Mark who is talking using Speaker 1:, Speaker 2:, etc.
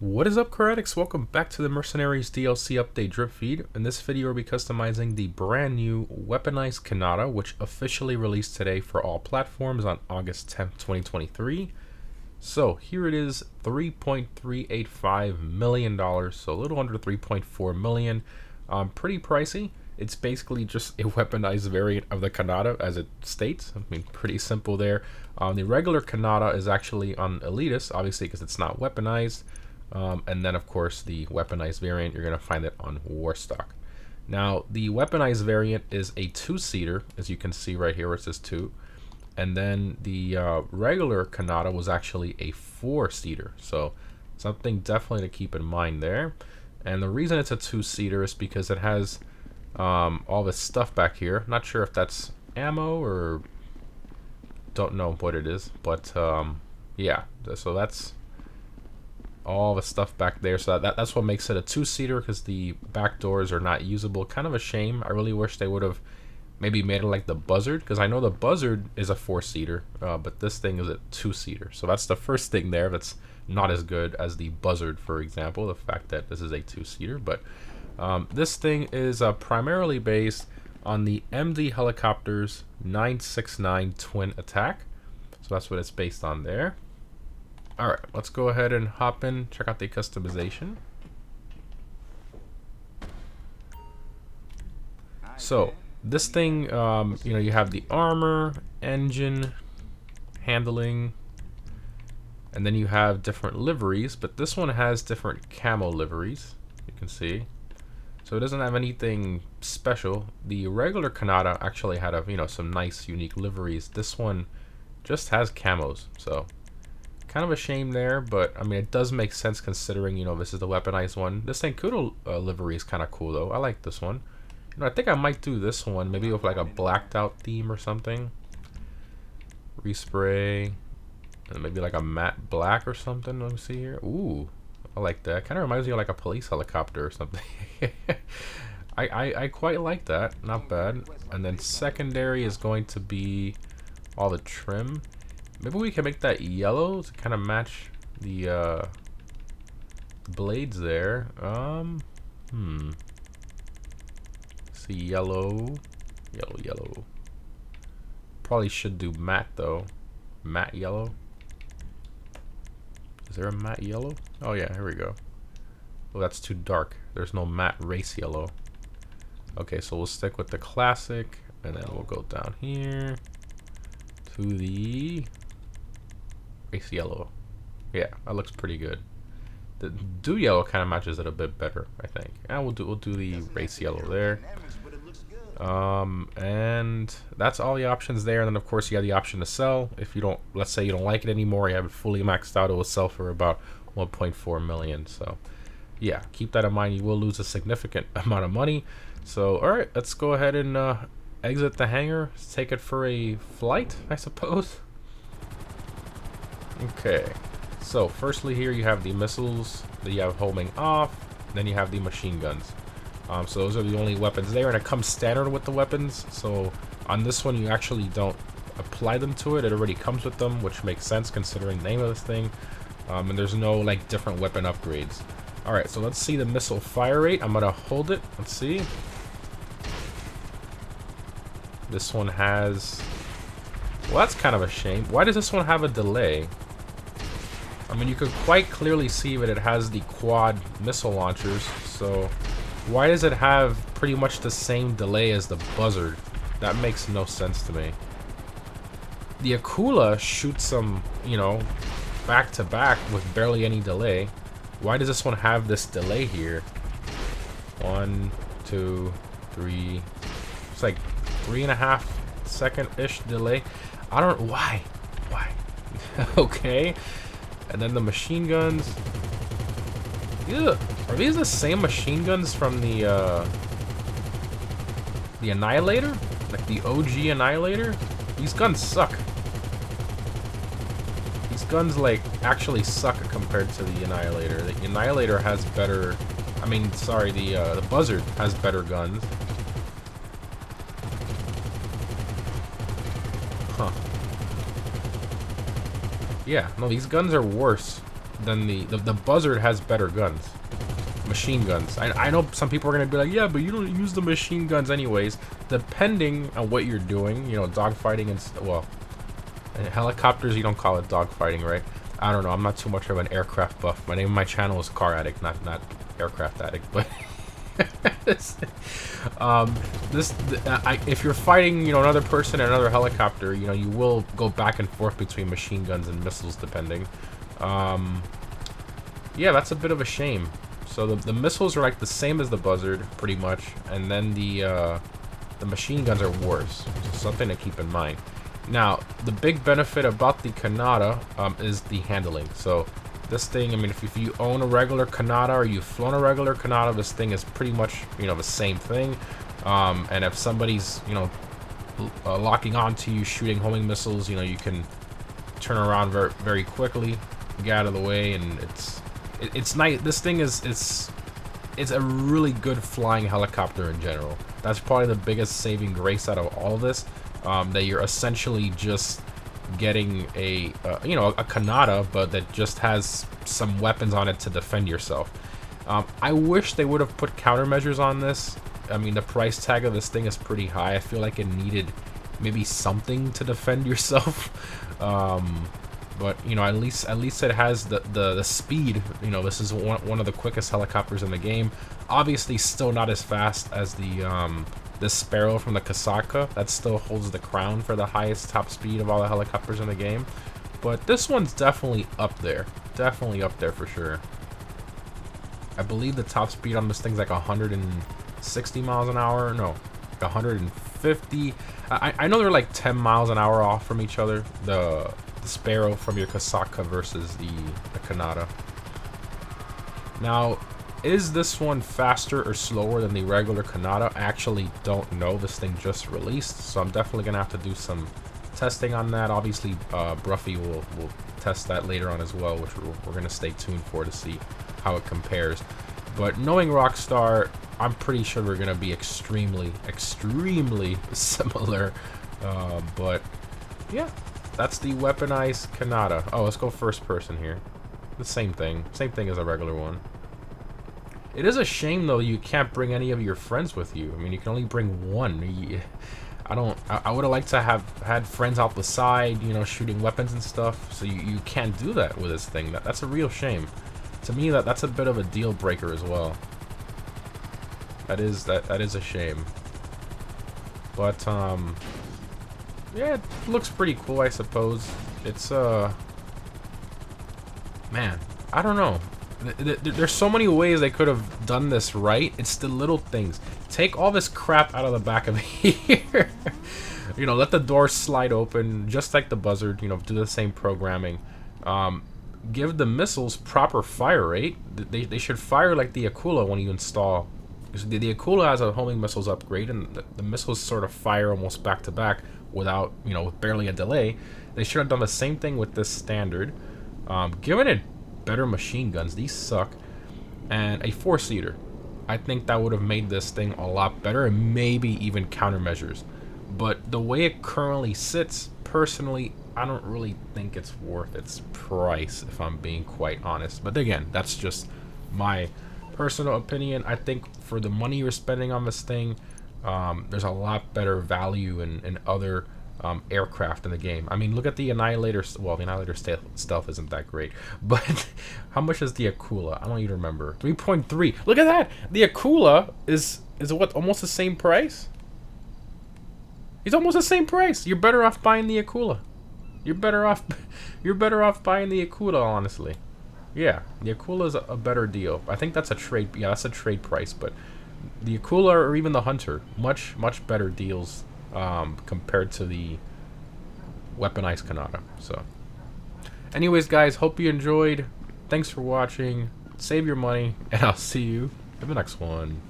Speaker 1: What is up, Karatics? Welcome back to the Mercenaries DLC update drip feed. In this video, we'll be customizing the brand new Weaponized Conada, which officially released today for all platforms on August 10th, 2023. So here it is, $3.385 million, so a little under $3.4 million. Pretty pricey. It's basically just a weaponized variant of the Conada, as it states. I mean, pretty simple there. The regular Conada is actually on Elitist, obviously because it's not weaponized. And then, of course, the weaponized variant, you're going to find it on Warstock. Now, the weaponized variant is a two-seater, as you can see right here where it says 2. And then the regular Conada was actually a 4-seater. So, something definitely to keep in mind there. And the reason it's a two-seater is because it has all this stuff back here. Not sure if that's ammo or don't know what it is. But, yeah, so that's all the stuff back there, so that's what makes it a two-seater, because the back doors are not usable. Kind of a shame. I really wish they would have maybe made it like the Buzzard, because I know the Buzzard is a 4-seater, but this thing is a 2-seater. So that's the first thing there that's not as good as the Buzzard, for example, the fact that this is a 2-seater. But this thing is primarily based on the MD Helicopter's 969 twin attack, so that's what it's based on there. Alright, let's go ahead and hop in, check out the customization. So, this thing, you have the armor, engine, handling, and then you have different liveries, but this one has different camo liveries, you can see. So it doesn't have anything special. The regular Conada actually had some nice, unique liveries. This one just has camos, so kind of a shame there, but I mean, it does make sense considering, this is the weaponized one. This Sankudo livery is kind of cool though. I like this one. I think I might do this one, maybe with like a blacked out theme or something. Respray, and maybe like a matte black or something. Let me see here. Ooh, I like that. Kind of reminds me of like a police helicopter or something. I quite like that. Not bad. And then secondary is going to be all the trim. Maybe we can make that yellow to kind of match the blades there. See, yellow. Probably should do matte though. Matte yellow. Is there a matte yellow? Oh yeah, here we go. Oh, that's too dark. There's no matte race yellow. Okay, so we'll stick with the classic, and then we'll go down here to the race yellow. Yeah, that looks pretty good. The dew yellow kind of matches it a bit better, I think. And we'll do the race yellow there. And that's all the options there. And then of course you have the option to sell. If you don't, let's say you don't like it anymore, you have it fully maxed out, it will sell for about 1.4 million. So yeah, keep that in mind. You will lose a significant amount of money. So all right, let's go ahead and exit the hangar. Let's take it for a flight, I suppose. Okay, so firstly here you have the missiles that you have homing off, then you have the machine guns. So those are the only weapons there, and it comes standard with the weapons. So on this one you actually don't apply them to it, it already comes with them, which makes sense considering the name of this thing. And there's no like different weapon upgrades. Alright, so let's see the missile fire rate. I'm gonna hold it, let's see. This one has, well, that's kind of a shame. Why does this one have a delay? I mean, you could quite clearly see that it has the quad missile launchers, so why does it have pretty much the same delay as the Buzzard? That makes no sense to me. The Akula shoots them, back to back with barely any delay. Why does this one have this delay here? 1, 2, 3. It's like 3.5 second-ish delay. I don't know why. Okay. And then the machine guns. Ew. Are these the same machine guns from the Annihilator? Like the OG Annihilator? These guns suck. These guns like actually suck compared to the Annihilator. The Annihilator has better. I mean, sorry, the Buzzard has better guns. Huh. Yeah, no, these guns are worse. then the Buzzard has better guns. Machine guns. I know some people are going to be like, yeah, but you don't use the machine guns anyways. Depending on what you're doing, you know, dogfighting and, well, helicopters, you don't call it dogfighting, right? I don't know. I'm not too much of an aircraft buff. My name of my channel is Car Addict, not Aircraft Addict, but if you're fighting, you know, another person and another helicopter, you know, you will go back and forth between machine guns and missiles depending. Yeah, that's a bit of a shame. So the missiles are like the same as the Buzzard, pretty much, and then the machine guns are worse. So something to keep in mind. Now, the big benefit about the Conada is the handling. So this thing, I mean, if you own a regular Conada or you've flown a regular Conada, this thing is pretty much, you know, the same thing. And if somebody's, you know, locking onto you, shooting homing missiles, you know, you can turn around very, very quickly, get out of the way, and it's nice. This thing it's a really good flying helicopter in general. That's probably the biggest saving grace out of all of this. That you're essentially just getting a you know, a Conada, but that just has some weapons on it to defend yourself. I wish they would have put countermeasures on this. I mean, the price tag of this thing is pretty high. I feel like it needed maybe something to defend yourself. But you know, at least it has the speed. You know, this is one of the quickest helicopters in the game. Obviously, still not as fast as the Sparrow from the Kasaka. That still holds the crown for the highest top speed of all the helicopters in the game. But this one's definitely up there. Definitely up there for sure. I believe the top speed on this thing's like 160 miles an hour. No, like 150. I know they're like 10 miles an hour off from each other. The Sparrow from your Kasaka versus the Conada. Now, is this one faster or slower than the regular Conada? I actually don't know. This thing just released, so I'm definitely gonna have to do some testing on that. Obviously, Bruffy will test that later on as well, which we're gonna stay tuned for to see how it compares. But knowing Rockstar, I'm pretty sure we're gonna be extremely similar. But yeah, that's the weaponized Conada. Oh, let's go first person here. The same thing as a regular one. It is a shame though you can't bring any of your friends with you. I mean, you can only bring one. I would have liked to have had friends out the side, you know, shooting weapons and stuff. So you can't do that with this thing. That's a real shame. To me, that's a bit of a deal breaker as well. That is a shame. But yeah, it looks pretty cool, I suppose. It's man, I don't know. There's so many ways they could have done this right. It's the little things. Take all this crap out of the back of here. You know, let the doors slide open, just like the Buzzard. You know, do the same programming. Give the missiles proper fire rate. They should fire like the Akula when you install. The Akula has a homing missiles upgrade, and the missiles sort of fire almost back to back without, you know, with barely a delay. They should have done the same thing with this standard. Given it better machine guns, these suck, and a 4-seater. I think that would have made this thing a lot better, and maybe even countermeasures. But the way it currently sits, personally, I don't really think it's worth its price, if I'm being quite honest. But again, that's just my personal opinion. I think for the money you're spending on this thing, there's a lot better value in other aircraft in the game. I mean, look at the Annihilator. Well, the Annihilator stealth isn't that great, but how much is the Akula? I don't even remember. 3.3. Look at that. The Akula is what, almost the same price? It's almost the same price. You're better off buying the Akula. You're better off buying the Akula, honestly. Yeah, the Akula is a better deal. I think that's a trade. Yeah, that's a trade price. But the Akula or even the Hunter, much better deals compared to the weaponized Conada. So, anyways, guys, hope you enjoyed. Thanks for watching. Save your money, and I'll see you in the next one.